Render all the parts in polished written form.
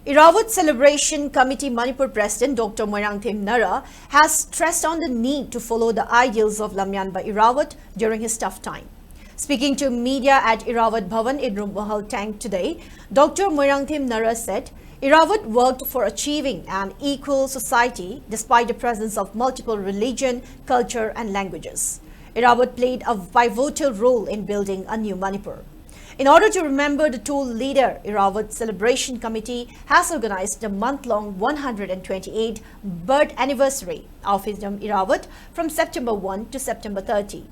Irawat'S Celebration Committee Manipur President Dr. Nara has stressed on the need to follow the ideals of Lamyanba Irawat during his tough time. Speaking to media at Irawat Bhavan in Imphal Tank today, Dr. Nara said Irawat worked for achieving an equal society despite the presence of multiple religion, culture and languages. Irawat played a pivotal role in building a new Manipur. In order to remember the tall leader, Irawat'S Celebration Committee has organized a month-long 128th birth anniversary of his Irawat from September 1 to September 30.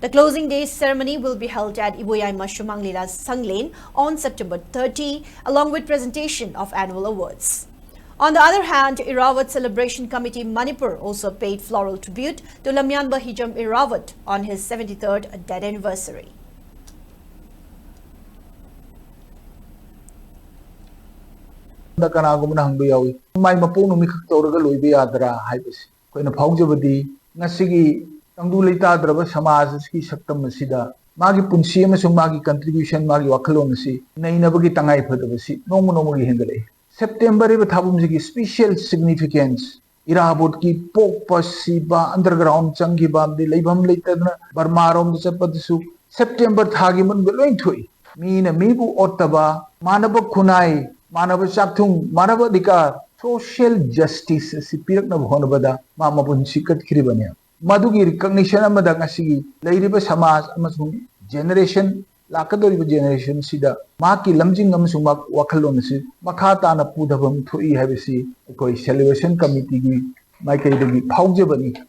The closing day ceremony will be held at Iboyaima Shumanglila Sanglane on September 30, along with presentation of annual awards. On the other hand, Irawat'S Celebration Committee Manipur also paid floral tribute to Lamyanba Hijam Irawat on his 73rd death anniversary. Kanagumna hangba yawi mai mapong numi khak tawraga loiba yadra haibasi koina phawjabadi ngasigi tangdu leitadraba samaj ki saktam asida magi punsi amasung magi contribution magi wakhalon asi nainabagi tangai phadabasi nomu gi hengalai September eba thabumsigi special significance Irawat ki pokpasi ba underground changi ba de leibam leitadna barmarom de chapadasu September thagi man loin thoi mina mibu ottaba manaba khunai Manaba Chakthung, Manaba Dikar, social justice, Sipirak Nabhonabada, Mama Punsikat Kribania. Madugi recognition of Madagasi, Lady Samas, Amasum, generation, Lakadori generation, Sida, Maki Lamjing Amsumak, Wakalonsi, Makata and Pudabam, Tui Habisi, Celebration Committee, Michael Paujabani.